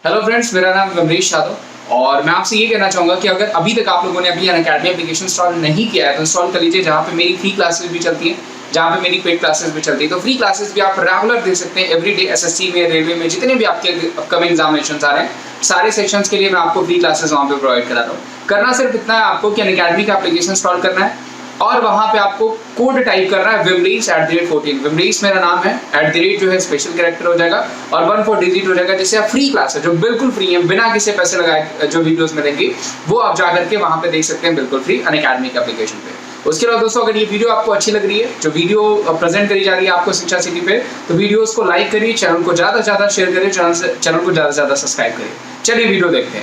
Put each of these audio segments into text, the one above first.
Hello friends, मेरा नाम अमरीश यादव और मैं आपसे ये कहना चाहूँगा कि अगर अभी तक आप लोगों ने अभी अनअकैडमी एप्लीकेशन इंस्टॉल नहीं किया है तो इंस्टॉल कर लीजिए, जहाँ पे मेरी फ्री क्लासेस भी चलती हैं, जहाँ पे मेरी पेड क्लासेस भी चलती है। तो फ्री क्लासेस भी आप रेगुलर दे सकते हैं। एवरीडे एसएससी में, रेलवे में जितने भी आपके अपकमिंग एग्जामिनेशन आ रहे हैं, सारे सेक्शंस के लिए मैं आपको फ्री क्लासेस वहाँ पे प्रोवाइड करा रहा हूँ। करना सिर्फ इतना है आपको कि अनअकैडमी का एप्लीकेशन इंस्टॉल करना है और वहां पे आपको कोड टाइप करना है Vimrees@14। विमरीस मेरा नाम है, @ जो है स्पेशल कैरेक्टर हो जाएगा और 14 डिजिट हो जाएगा, जिससे आप फ्री क्लास है जो बिल्कुल फ्री है, बिना किसी पैसे लगाए जो वीडियोस मिलेंगी वो आप जाकर के वहां पे देख सकते हैं बिल्कुल फ्री अनअकैडमी के एप्लीकेशन पे। उसके बाद दोस्तों, अगर ये वीडियो आपको अच्छी लग रही है, जो वीडियो प्रेजेंट करी जा रही है आपको शिक्षा सिटी पे, तो वीडियोस को लाइक करिए, चैनल को ज्यादा से ज्यादा शेयर करिए, चैनल को ज्यादा से ज्यादा सब्सक्राइब करिए। चलिए वीडियो देखते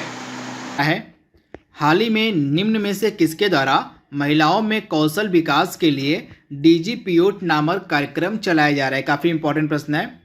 हैं। हाल ही में निम्न में से किसके द्वारा महिलाओं में कौशल विकास के लिए डीजीपीओट नामक कार्यक्रम चलाया जा रहा है? काफ़ी इंपॉर्टेंट प्रश्न है।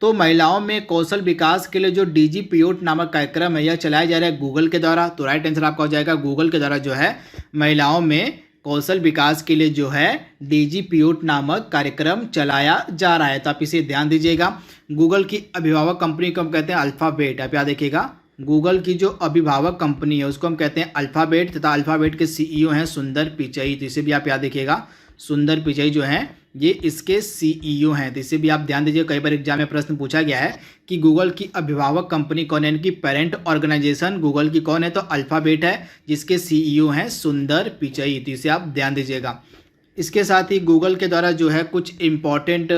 तो महिलाओं में कौशल विकास के लिए जो डीजीपीओट नामक कार्यक्रम है यह चलाया जा रहा है गूगल के द्वारा। तो राइट आंसर आपका हो जाएगा गूगल के द्वारा जो है महिलाओं में कौशल विकास के लिए जो है डीजीपीओट नामक कार्यक्रम चलाया जा रहा है। तो आप इसे ध्यान दीजिएगा। गूगल की अभिभावक कंपनी को हम कहते हैं अल्फ़ाबेट। आप याद देखिएगा, गूगल की जो अभिभावक कंपनी है उसको हम कहते हैं अल्फ़ाबेट, तथा अल्फ़ाबेट के सीईओ हैं सुंदर पिचई। तो इसे भी आप याद देखिएगा, सुंदर पिचई जो हैं ये इसके सीईओ हैं। तो इसे भी आप ध्यान दीजिए, कई बार एग्जाम में प्रश्न पूछा गया है कि गूगल की अभिभावक कंपनी कौन है, इनकी पेरेंट ऑर्गेनाइजेशन गूगल की कौन है, तो अल्फ़ाबेट है जिसके सीईओ हैं सुंदर पिचई। तो इसे आप ध्यान दीजिएगा। इसके साथ ही गूगल के द्वारा जो है कुछ इम्पॉर्टेंट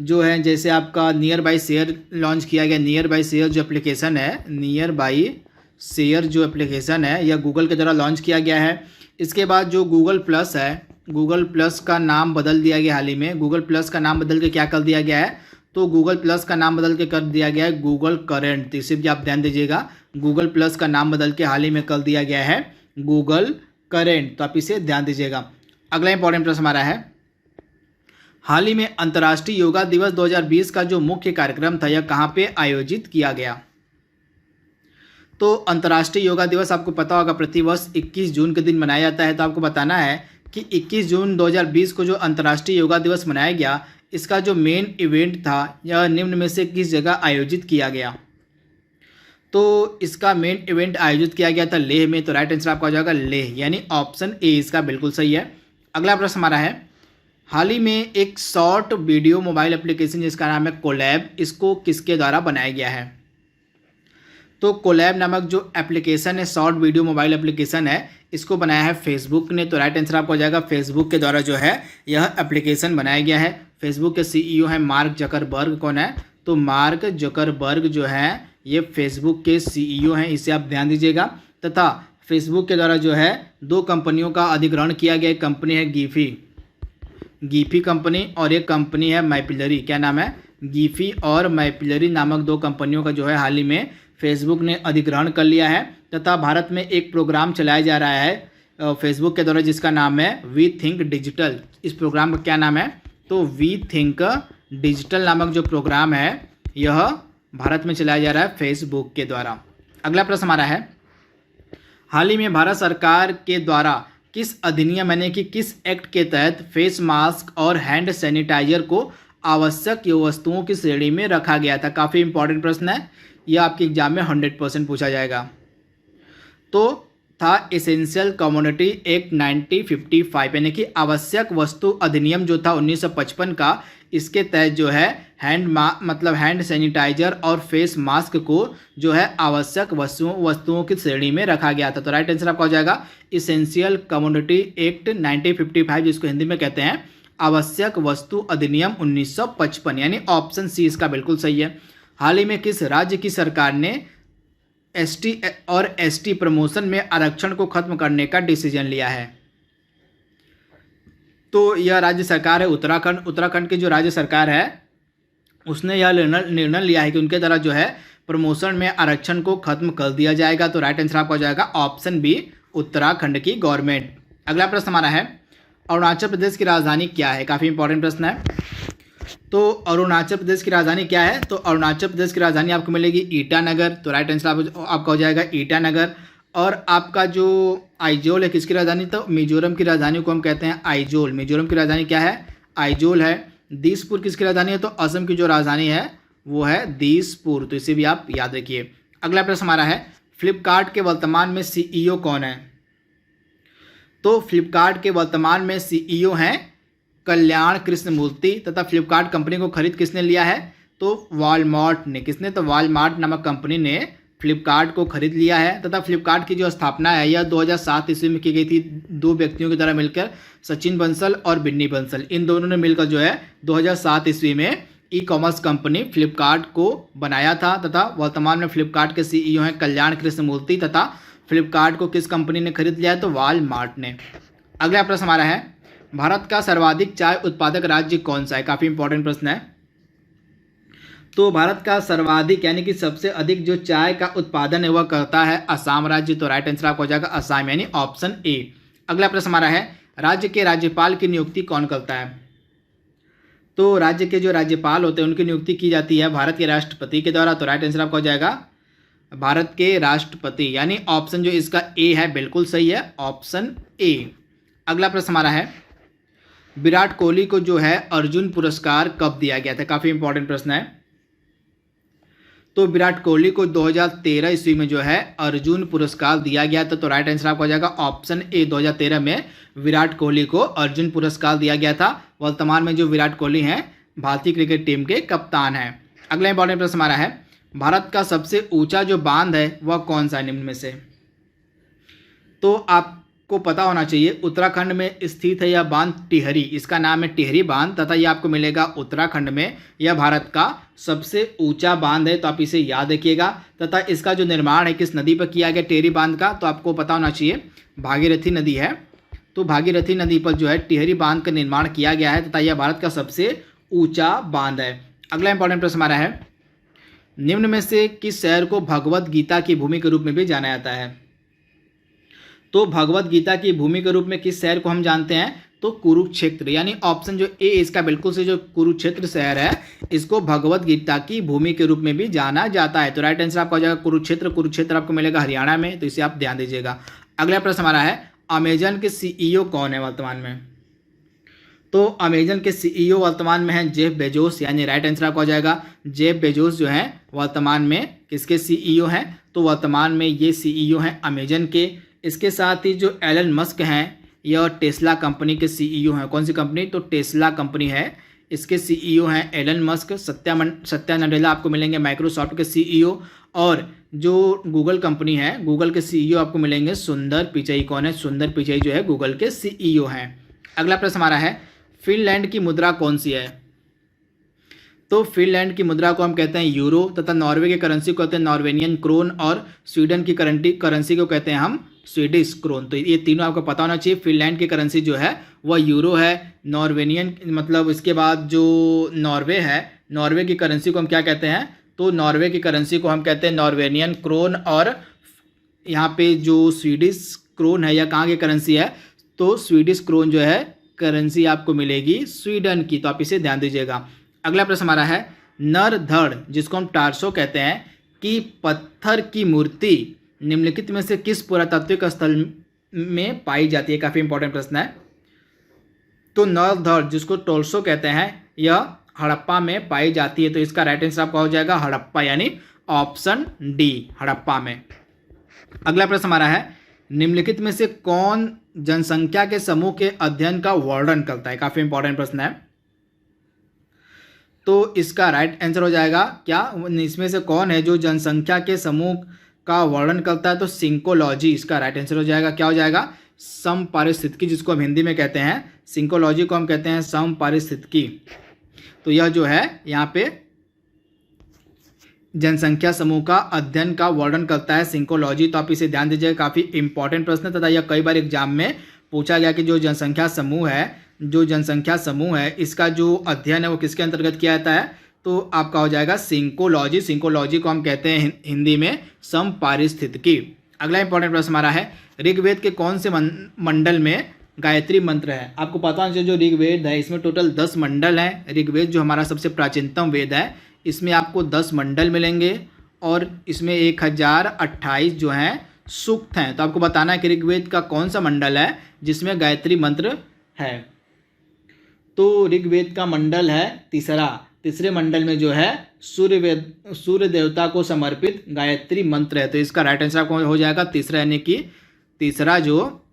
जो है, जैसे आपका नियर बाई शेयर लॉन्च किया गया। नियर बाई शेयर जो एप्लीकेशन है, नियर बाई शेयर जो एप्लीकेशन है यह गूगल के द्वारा लॉन्च किया गया है। इसके बाद जो गूगल प्लस है, गूगल प्लस का नाम बदल दिया गया। हाल ही में गूगल प्लस का नाम बदल के क्या कर दिया गया है, तो गूगल प्लस का नाम बदल के कर दिया गया है गूगल करेंट। तो इसे भी आप ध्यान दीजिएगा, गूगल प्लस का नाम बदल के हाल ही में कर दिया गया है गूगल करेंट। तो आप इसे ध्यान दीजिएगा। अगला इंपॉर्टेंट प्रश्न हमारा है, हाल ही में अंतर्राष्ट्रीय योगा दिवस 2020 का जो मुख्य कार्यक्रम था यह कहाँ पे आयोजित किया गया? तो अंतर्राष्ट्रीय योगा दिवस आपको पता होगा प्रतिवर्ष 21 जून के दिन मनाया जाता है। तो आपको बताना है कि 21 जून 2020 को जो अंतर्राष्ट्रीय योगा दिवस मनाया गया, इसका जो मेन इवेंट था यह निम्न में से किस जगह आयोजित किया गया? तो इसका मेन इवेंट आयोजित किया गया था लेह में। तो राइट आंसर आपका हो जाएगा लेह, यानी ऑप्शन ए इसका बिल्कुल सही है। अगला प्रश्न हमारा है, हाल ही में एक शॉर्ट वीडियो मोबाइल एप्लीकेशन जिसका नाम है कोलैब, इसको किसके द्वारा बनाया गया है? तो कोलैब नामक जो एप्लीकेशन है, शॉर्ट वीडियो मोबाइल एप्लीकेशन है, इसको बनाया है फेसबुक ने। तो राइट आंसर आपको हो जाएगा फेसबुक के द्वारा जो है यह एप्लीकेशन बनाया गया है। फेसबुक के सीईओ हैं मार्क जकरबर्ग। कौन है? तो मार्क जकरबर्ग जो है ये फेसबुक के सीईओ हैं, इसे आप ध्यान दीजिएगा। तथा फेसबुक के द्वारा जो है 2 कंपनियों का अधिग्रहण किया गया। एक कंपनी है गीफी कंपनी और एक कंपनी है माइपिलरी। क्या नाम है? गीफी और माइपिलरी नामक 2 कंपनियों का जो है हाल ही में फेसबुक ने अधिग्रहण कर लिया है। तथा भारत में एक प्रोग्राम चलाया जा रहा है फेसबुक के द्वारा जिसका नाम है वी थिंक डिजिटल। इस प्रोग्राम का क्या नाम है? तो वी थिंक डिजिटल नामक जो प्रोग्राम है यह भारत में चलाया जा रहा है फेसबुक के द्वारा। अगला प्रश्न हमारा है, हाल ही में भारत सरकार के द्वारा किस अधिनियम यानी कि किस एक्ट के तहत फेस मास्क और हैंड सैनिटाइजर को आवश्यक वस्तुओं की श्रेणी में रखा गया था? काफ़ी इंपॉर्टेंट प्रश्न है, यह आपके एग्जाम में 100% पूछा जाएगा। तो था एसेंशियल कमोडिटी एक्ट 1955, यानी कि आवश्यक वस्तु अधिनियम जो था 1955 का, इसके तहत जो है हैंड सैनिटाइजर और फेस मास्क को जो है आवश्यक वस्तुओं की श्रेणी में रखा गया था। तो राइट आंसर आपका हो जाएगा एसेंशियल कमोडिटी एक्ट 1955, जिसको हिंदी में कहते हैं आवश्यक वस्तु अधिनियम 1955, यानी ऑप्शन सी इसका बिल्कुल सही है। हाल ही में किस राज्य की सरकार ने एसटी और एसटी प्रमोशन में आरक्षण को खत्म करने का डिसीजन लिया है? तो यह राज्य सरकार है उत्तराखंड। उत्तराखंड की जो राज्य सरकार है उसने यह निर्णय लिया है कि उनके द्वारा जो है प्रमोशन में आरक्षण को खत्म कर दिया जाएगा। तो राइट आंसर आपका हो जाएगा ऑप्शन बी, उत्तराखंड की गवर्नमेंट। अगला प्रश्न हमारा है, अरुणाचल प्रदेश की राजधानी क्या है? काफ़ी इंपॉर्टेंट प्रश्न है। तो अरुणाचल प्रदेश की राजधानी क्या है? तो अरुणाचल प्रदेश की राजधानी आपको मिलेगी ईटानगर। तो राइट आंसर आपका हो जाएगा ईटानगर। और आपका जो आइजोल है किसकी राजधानी? तो मिजोरम की राजधानी को हम कहते हैं आइजोल। मिजोरम की राजधानी क्या है? आइजोल है। दिसपुर किसकी राजधानी है? तो असम की जो राजधानी है वो है दिसपुर। तो इसे भी आप याद रखिए। अगला प्रश्न हमारा है, फ्लिपकार्ट के वर्तमान में सीईओ कौन है? तो फ्लिपकार्ट के वर्तमान में सीईओ हैं कल्याण कृष्णमूर्ति, तथा फ्लिपकार्ट कंपनी को खरीद किसने लिया है? तो वॉलमार्ट ने। किसने? तो वॉलमार्ट नामक कंपनी ने फ्लिपकार्ट को खरीद लिया है। तथा फ्लिपकार्ट की जो स्थापना है यह 2007 ईस्वी में की गई थी, दो व्यक्तियों के द्वारा मिलकर, सचिन बंसल और बिन्नी बंसल। इन दोनों ने मिलकर जो है 2007 ईस्वी में ई कॉमर्स कंपनी फ्लिपकार्ट को बनाया था। तथा वर्तमान में फ्लिपकार्ट के सीईओ हैं कल्याण कृष्णमूर्ति, तथा फ्लिपकार्ट को किस कंपनी ने खरीद लिया है? तो वॉलमार्ट ने। अगला प्रश्न हमारा है, भारत का सर्वाधिक चाय उत्पादक राज्य कौन सा है? काफ़ी इंपॉर्टेंट प्रश्न है। तो भारत का सर्वाधिक यानी कि सबसे अधिक जो चाय का उत्पादन है वह करता है असम राज्य। तो राइट आंसर आपको हो जाएगा असम यानी ऑप्शन ए। अगला प्रश्न हमारा है, राज्य के राज्यपाल की नियुक्ति कौन करता है? तो राज्य के जो राज्यपाल होते हैं उनकी नियुक्ति की जाती है भारत के राष्ट्रपति के द्वारा। तो राइट आंसर आपका हो जाएगा भारत के राष्ट्रपति, यानी ऑप्शन जो इसका ए है बिल्कुल सही है, ऑप्शन ए। अगला प्रश्न हमारा है, विराट कोहली को जो है अर्जुन पुरस्कार कब दिया गया था? काफ़ी इंपॉर्टेंट प्रश्न है। तो विराट कोहली को 2013 ईस्वी में जो है अर्जुन पुरस्कार दिया गया था। तो राइट आंसर आपका हो जाएगा ऑप्शन ए, 2013 में विराट कोहली को अर्जुन पुरस्कार दिया गया था। वर्तमान में जो विराट कोहली हैं भारतीय क्रिकेट टीम के कप्तान हैं। अगला इंपॉर्टेंट प्रश्न हमारा है, भारत का सबसे ऊंचा जो बांध है वह कौन सा है निम्न में से? तो आपको पता होना चाहिए उत्तराखंड में स्थित है यह बांध टिहरी, इसका नाम है टिहरी बांध, तथा यह आपको मिलेगा उत्तराखंड में। यह भारत का सबसे ऊंचा बांध है, तो आप इसे याद रखिएगा। तथा इसका जो निर्माण है किस नदी पर किया गया टिहरी बांध का? तो आपको पता होना चाहिए भागीरथी नदी है। तो भागीरथी नदी पर जो है टिहरी बांध का निर्माण किया गया है, तथा यह भारत का सबसे ऊंचा बांध है। अगला इंपॉर्टेंट प्रश्न हमारा है, निम्न में से किस शहर को भगवत गीता की भूमि के रूप में भी जाना जाता है? तो भगवत गीता की भूमि के रूप में किस शहर को हम जानते हैं? तो कुरुक्षेत्र, यानी ऑप्शन जो ए इसका बिल्कुल से जो कुरुक्षेत्र शहर है इसको भगवत गीता की भूमि के रूप में भी जाना जाता है। तो राइट आंसर आपका हो जाएगा कुरुक्षेत्र। कुरुक्षेत्र आपको मिलेगा हरियाणा में, तो इसे आप ध्यान दीजिएगा। अगला प्रश्न हमारा है, अमेजन के सीईओ कौन है वर्तमान में? तो अमेजन के सीईओ वर्तमान में है जेफ बेजोस, यानी राइट आंसर आपका हो जाएगा जेफ बेजोस जो है वर्तमान में किसके सीईओ हैं? तो वर्तमान में ये सीईओ हैं अमेजन के। इसके साथ ही जो एलन मस्क हैं यह टेस्ला कंपनी के सीईओ हैं। कौन सी कंपनी? तो टेस्ला कंपनी है, इसके सीईओ हैं एलन मस्क। सत्या नडेला आपको मिलेंगे माइक्रोसॉफ्ट के सीईओ। और जो गूगल कंपनी है गूगल के सीईओ आपको मिलेंगे सुंदर पिचई। कौन है? सुंदर पिचई जो है गूगल के सीईओ हैं। अगला प्रश्न हमारा है, फिनलैंड की मुद्रा कौन सी है? तो फिनलैंड की मुद्रा को हम कहते हैं यूरो, तथा नॉर्वे की करेंसी को कहते हैं नॉर्वेनियन क्रोन, और स्वीडन की करेंसी को कहते हैं हम स्वीडिश क्रोन। तो ये तीनों आपको पता होना चाहिए। फिनलैंड की करेंसी जो है वह यूरो है, नॉर्वेनियन मतलब इसके बाद जो नॉर्वे है, नॉर्वे की करेंसी को हम क्या कहते हैं? तो नॉर्वे की करेंसी को हम कहते हैं नॉर्वेनियन क्रोन। और यहाँ पे जो स्वीडिश क्रोन है यह कहाँ की करेंसी है? तो स्वीडिश क्रोन जो है करेंसी आपको मिलेगी स्वीडन की। तो आप इसे ध्यान दीजिएगा। अगला प्रश्न हमारा है, नर धड़ जिसको हम टार्सो कहते हैं कि पत्थर की मूर्ति निम्नलिखित में से किस पुरातात्विक स्थल में पाई जाती है? काफ़ी इंपॉर्टेंट प्रश्न है। तो नर धड़ जिसको टोल्सो कहते हैं यह हड़प्पा में पाई जाती है। तो इसका राइट आंसर आपका हो जाएगा हड़प्पा, यानी ऑप्शन डी हड़प्पा में। अगला प्रश्न हमारा है, निम्नलिखित में से कौन जनसंख्या के समूह के अध्ययन का वर्णन करता है? काफ़ी इंपॉर्टेंट प्रश्न है। तो इसका राइट आंसर हो जाएगा क्या? इसमें से कौन है जो जनसंख्या के समूह का वर्णन करता है? तो सिंकोलॉजी इसका राइट आंसर हो जाएगा। क्या हो जाएगा? समपारिस्थितिकी, जिसको हम हिंदी में कहते हैं सिंकोलॉजी को हम कहते हैं समपारिस्थितिकी। तो यह जो है यहाँ पे जनसंख्या समूह का अध्ययन का वर्णन करता है सिंकोलॉजी। तो आप इसे ध्यान दीजिएगा, काफ़ी इंपॉर्टेंट प्रश्न है, तथा यह कई बार एग्जाम में पूछा गया कि जो जनसंख्या समूह है इसका जो अध्ययन है वो किसके अंतर्गत किया जाता है? तो आपका हो जाएगा सिंकोलॉजी। सिंकोलॉजी को हम कहते हैं हिंदी में समपारिस्थितिकी। अगला इंपॉर्टेंट प्रश्न हमारा है, ऋग्वेद के कौन से मंडल में गायत्री मंत्र है? आपको पता होना चाहिए जो ऋग्वेद है इसमें टोटल 10 मंडल हैं। ऋग्वेद जो हमारा सबसे प्राचीनतम वेद है इसमें आपको 10 मंडल मिलेंगे, और इसमें 1028 जो हैं सूक्त हैं। तो आपको बताना है कि ऋग्वेद का कौन सा मंडल है जिसमें गायत्री मंत्र है? तो ऋग्वेद का मंडल है तीसरा, तीसरे मंडल में जो है सूर्य देवता को समर्पित गायत्री मंत्र है। तो इसका राइट आंसर आपको हो जाएगा तीसरा, यानी कि तीसरा जो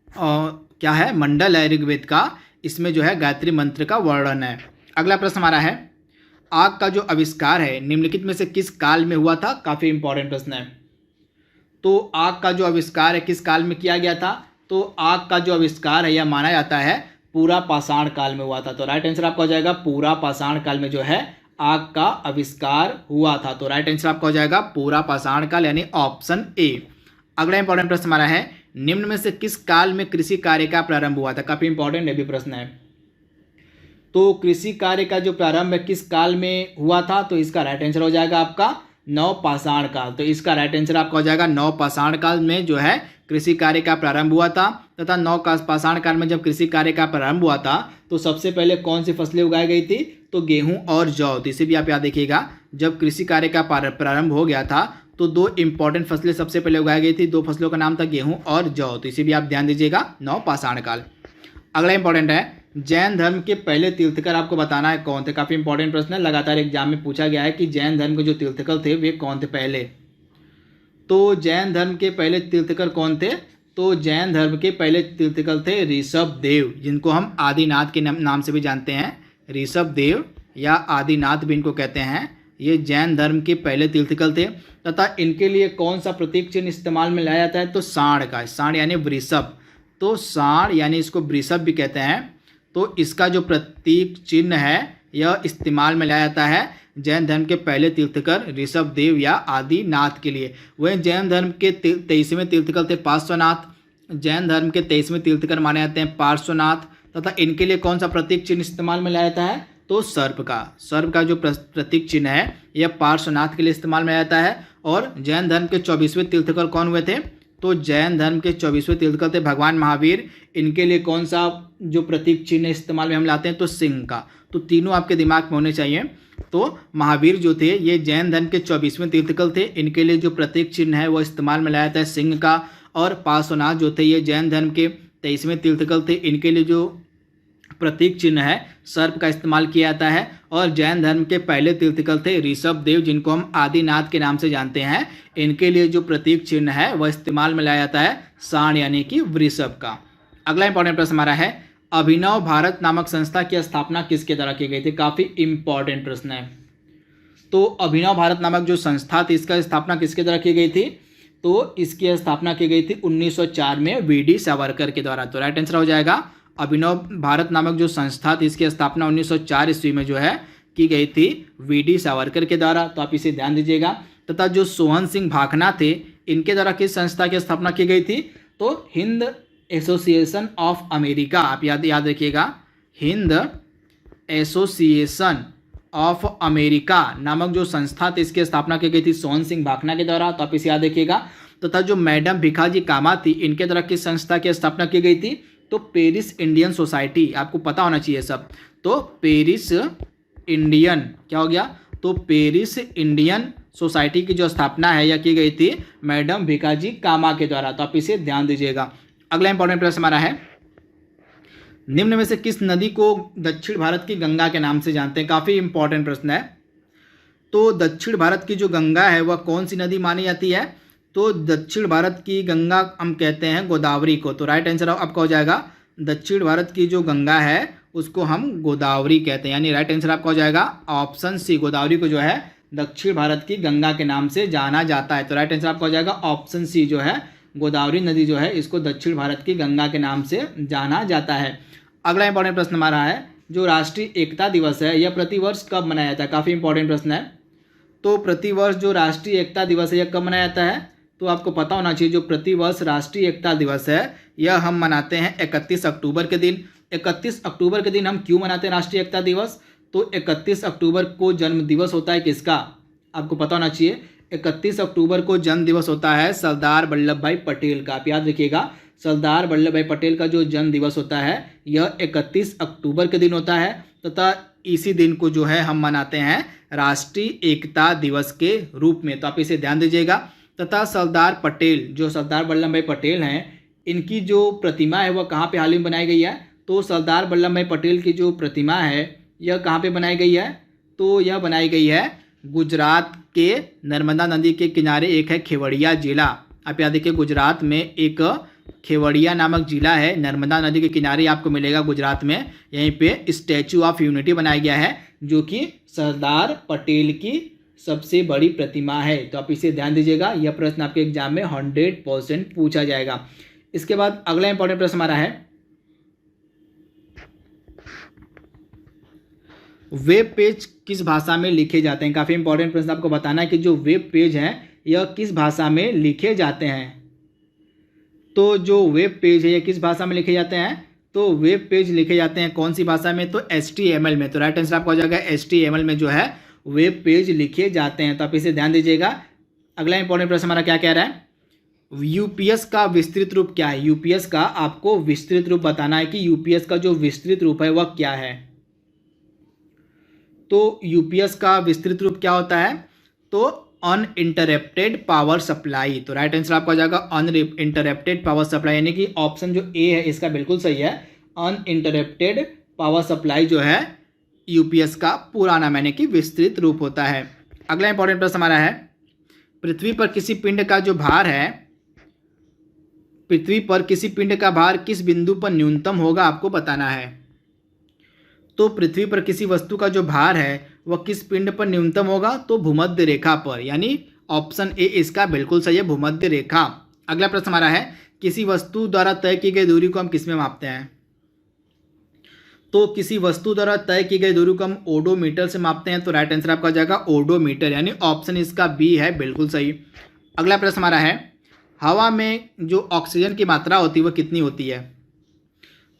क्या है मंडल है ऋग्वेद का, इसमें जो है गायत्री मंत्र का वर्णन है। अगला प्रश्न हमारा है, आग का जो आविष्कार है निम्नलिखित में से किस काल में हुआ था? काफ़ी इंपॉर्टेंट प्रश्न है। तो आग का जो आविष्कार है किस काल में किया गया था? तो आग का जो आविष्कार है यह माना जाता है पूरा पाषाण काल में हुआ था। तो राइट आंसर आपका हो जाएगा पूरा पाषाण काल में जो है आग का आविष्कार हुआ था। तो राइट आंसर आपका हो जाएगा पूरा पाषाण काल, यानी ऑप्शन ए। अगला इंपॉर्टेंट प्रश्न हमारा है, निम्न में से किस काल में कृषि कार्य का प्रारंभ हुआ था? काफी इंपॉर्टेंट ये भी प्रश्न है। तो कृषि कार्य का जो प्रारंभ है किस काल में हुआ था? तो इसका राइट आंसर हो जाएगा आपका नवपाषाण काल। तो इसका राइट आंसर आपका हो जाएगा नवपाषाण काल में जो है कृषि कार्य का प्रारंभ हुआ था। तथा नवपाषाण काल में जब कृषि कार्य का प्रारंभ हुआ था तो सबसे पहले कौन सी फसलें उगाई गई थी? तो गेहूं और जौ। तो इसे भी आप याद देखिएगा, जब कृषि कार्य का प्रारंभ हो गया था तो दो इंपॉर्टेंट फसलें सबसे पहले उगाई गई थी। दो फसलों का नाम था गेहूं और जौ। तो इसे भी आप ध्यान दीजिएगा, नवपाषाण काल। अगला इंपॉर्टेंट है, जैन धर्म के पहले तीर्थकर आपको बताना है कौन थे। काफी इंपॉर्टेंट प्रश्न है, लगातार एग्जाम में पूछा गया है कि जैन धर्म के जो तीर्थकर थे वे कौन थे पहले। तो जैन धर्म के पहले तीर्थकर कौन थे? तो जैन धर्म के पहले तीर्थकर थे ऋषभ देव, जिनको हम आदिनाथ के नाम से भी जानते हैं। ऋषभ देव या आदिनाथ भी इनको कहते हैं। ये जैन धर्म के पहले तीर्थकर थे। तथा इनके लिए कौन सा प्रतीक चिन्ह इस्तेमाल में लाया जाता है? तो सांड का। सांड यानी वृषभ, तो सांड यानी इसको वृषभ भी कहते हैं। तो इसका जो प्रतीक चिन्ह है यह इस्तेमाल में लाया जाता है जैन धर्म के पहले तीर्थकर ऋषभ देव या आदिनाथ के लिए। वहीं जैन धर्म के 23वें तीर्थकर थे पार्श्वनाथ। जैन धर्म के 23वें तीर्थकर माने जाते हैं पार्श्वनाथ। तथा इनके लिए कौन सा प्रतीक चिन्ह इस्तेमाल में लाया जाता है? तो सर्प का। सर्प का जो प्रतीक चिन्ह है यह पार्श्वनाथ के लिए इस्तेमाल में लाया जाता है। और जैन धर्म के 24वें तीर्थकर कौन हुए थे? तो जैन धर्म के 24वें तीर्थकर थे भगवान महावीर। इनके लिए कौन सा जो प्रतीक चिन्ह इस्तेमाल में हम लाते हैं? तो सिंह का। तो तीनों आपके दिमाग में होने चाहिए। तो महावीर जो थे ये जैन धर्म के 24वें तीर्थकर थे। इनके लिए जो प्रतीक चिन्ह है वो इस्तेमाल में लाया जाता है सिंह का। और पार्श्वनाथ जो थे ये जैन धर्म के 23वें तीर्थकर थे। इनके लिए जो प्रतीक चिन्ह है सर्प का इस्तेमाल किया जाता है। और जैन धर्म के पहले तीर्थकर थे ऋषभ देव, जिनको हम आदिनाथ के नाम से जानते हैं। इनके लिए जो प्रतीक चिन्ह है वह इस्तेमाल में लाया जाता है सांड यानी कि वृषभ का। अगला इंपॉर्टेंट प्रश्न हमारा है, अभिनव भारत नामक संस्था की स्थापना किसके द्वारा की गई थी? काफी इंपॉर्टेंट प्रश्न है। तो अभिनव भारत नामक जो संस्था थी इसका स्थापना किसके द्वारा की गई थी? तो इसकी स्थापना की गई थी 1904 में वी.डी. सावरकर के द्वारा। तो राइट आंसर हो जाएगा अभिनव भारत नामक जो संस्था थी इसकी स्थापना 1904 ईस्वी में जो है की गई थी वी.डी. सावरकर के द्वारा। तो आप इसे ध्यान दीजिएगा। तथा जो सोहन सिंह भाखना थे इनके द्वारा किस संस्था की स्थापना की गई थी? तो हिंद एसोसिएशन ऑफ अमेरिका। आप याद रखिएगा, हिंद एसोसिएशन ऑफ अमेरिका नामक जो संस्था थी इसकी स्थापना की गई थी सोहन सिंह भाखना के द्वारा। तो आप इसे याद रखिएगा। तथा जो मैडम भिखाजी कामा थी इनके द्वारा किस संस्था की स्थापना की गई थी? तो पेरिस इंडियन सोसाइटी। आपको पता होना चाहिए सब। तो पेरिस इंडियन क्या हो गया? तो पेरिस इंडियन सोसाइटी की जो स्थापना है यह की गई थी मैडम भिखाजी कामा के द्वारा। तो आप इसे ध्यान दीजिएगा। अगला इंपॉर्टेंट प्रश्न हमारा है, निम्न में से किस नदी को दक्षिण भारत की गंगा के नाम से जानते हैं? काफी इंपॉर्टेंट प्रश्न है। तो दक्षिण भारत की जो गंगा है वह कौन सी नदी मानी जाती है? तो दक्षिण भारत की गंगा हम कहते हैं गोदावरी को। तो राइट आंसर आपका हो जाएगा दक्षिण भारत की जो गंगा है उसको हम गोदावरी कहते हैं, यानी राइट आंसर आपका हो जाएगा ऑप्शन सी। गोदावरी को जो है दक्षिण भारत की गंगा के नाम से जाना जाता है। तो राइट आंसर आपका हो जाएगा ऑप्शन सी, जो है गोदावरी नदी जो है इसको दक्षिण भारत की गंगा के नाम से जाना जाता है। अगला इंपॉर्टेंट प्रश्न हमारा है, जो राष्ट्रीय एकता दिवस है यह प्रतिवर्ष कब मनाया जाता है? काफ़ी इंपॉर्टेंट प्रश्न है। तो प्रतिवर्ष जो राष्ट्रीय एकता दिवस है यह कब मनाया जाता है? तो आपको पता होना चाहिए जो प्रतिवर्ष राष्ट्रीय एकता दिवस है यह हम मनाते हैं 31 अक्टूबर के दिन। 31 अक्टूबर के दिन हम क्यों मनाते हैं राष्ट्रीय एकता दिवस? तो 31 अक्टूबर को जन्म दिवस होता है किसका? आपको पता होना चाहिए। 31 अक्टूबर को जन्म दिवस होता है सरदार वल्लभ भाई पटेल का। आप याद रखिएगा, सरदार वल्लभ भाई पटेल का जो जन्म दिवस होता है यह 31 अक्टूबर के दिन होता है। तथा इसी दिन को जो है हम मनाते हैं राष्ट्रीय एकता दिवस के रूप में। तो आप इसे ध्यान दीजिएगा। तथा सरदार पटेल, जो सरदार वल्लभ भाई पटेल हैं, इनकी जो प्रतिमा है वह कहाँ पे हाल ही में बनाई गई है? तो सरदार वल्लभ भाई पटेल की जो प्रतिमा है यह कहाँ पे बनाई गई है? तो यह बनाई गई है गुजरात के नर्मदा नदी के किनारे, एक है केवड़िया जिला। आप याद देखिए, गुजरात में एक केवड़िया नामक जिला है, नर्मदा नदी के किनारे आपको मिलेगा गुजरात में। यहीं पे स्टैचू ऑफ यूनिटी बनाया गया है, जो कि सरदार पटेल की सबसे बड़ी प्रतिमा है। तो आप इसे ध्यान दीजिएगा, यह प्रश्न आपके एग्जाम में 100% पूछा जाएगा। इसके बाद अगला इंपॉर्टेंट प्रश्न हमारा है, वेब पेज किस भाषा में लिखे जाते हैं? काफ़ी इंपॉर्टेंट प्रश्न आपको बताना है कि जो वेब पेज हैं यह किस भाषा में लिखे जाते हैं। तो जो वेब पेज है ये किस भाषा में लिखे जाते हैं? तो वेब पेज लिखे जाते हैं कौन सी भाषा में? तो HTML में। तो राइट आंसर आपका हो जाएगा HTML में जो है वेब पेज लिखे जाते हैं। तो आप इसे ध्यान दीजिएगा। अगला इंपॉर्टेंट प्रश्न हमारा क्या कह रहा है, यूपीएस का विस्तृत रूप क्या है? यूपीएस का आपको विस्तृत रूप बताना है कि यूपीएस का जो विस्तृत रूप है वह क्या है। तो यूपीएस का विस्तृत रूप क्या होता है? तो अनइंटरप्टेड पावर सप्लाई। तो राइट आंसर आपका हो जाएगा अनइंटरप्टेड पावर सप्लाई, यानी कि ऑप्शन जो ए है इसका बिल्कुल सही है। अनइंटरप्टेड पावर सप्लाई जो है यूपीएस का पूरा नाम, यानी कि विस्तृत रूप होता है। अगला इंपॉर्टेंट प्रश्न हमारा है, पृथ्वी पर किसी पिंड का जो भार है, पृथ्वी पर किसी पिंड का भार किस बिंदु पर न्यूनतम होगा आपको बताना है। तो पृथ्वी पर किसी वस्तु का जो भार है वह किस पिंड पर न्यूनतम होगा? तो भूमध्य रेखा पर, यानी ऑप्शन ए इसका बिल्कुल सही है, भूमध्य रेखा। अगला प्रश्न हमारा है, किसी वस्तु द्वारा तय की गई दूरी को हम किस में मापते हैं? तो किसी वस्तु द्वारा तय की गई दूरी को हम ओडोमीटर से मापते हैं। तो राइट आंसर आपका हो जाएगा ओडोमीटर, यानी ऑप्शन इसका बी है, बिल्कुल सही। अगला प्रश्न हमारा है, हवा में जो ऑक्सीजन की मात्रा होती है वह कितनी होती है?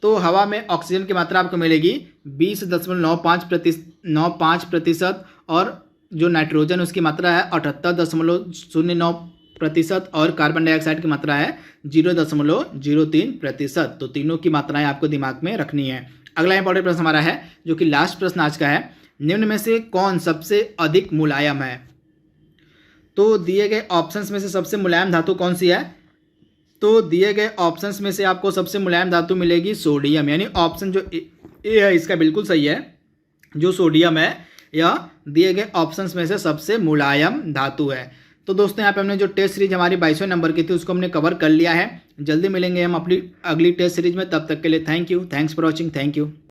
तो हवा में ऑक्सीजन की मात्रा आपको मिलेगी 20.95% और जो नाइट्रोजन उसकी मात्रा है 78.09% और कार्बन डाइऑक्साइड की मात्रा है 0.03%। तो तीनों की मात्राएं आपको दिमाग में रखनी है। अगला इंपॉर्टेंट प्रश्न हमारा है, जो कि लास्ट प्रश्न आज का है, निम्न में से कौन सबसे अधिक मुलायम है? तो दिए गए ऑप्शंस में से सबसे मुलायम धातु कौन सी है? तो दिए गए ऑप्शंस में से आपको सबसे मुलायम धातु मिलेगी सोडियम, यानी ऑप्शन जो ए है इसका बिल्कुल सही है। जो सोडियम है यह दिए गए ऑप्शंस में से सबसे मुलायम धातु है। तो दोस्तों यहाँ पे हमने जो टेस्ट सीरीज हमारी 22वें नंबर की थी उसको हमने कवर कर लिया है। जल्दी मिलेंगे हम अपनी अगली टेस्ट सीरीज में, तब तक के लिए thank you, thanks for watching, thank you.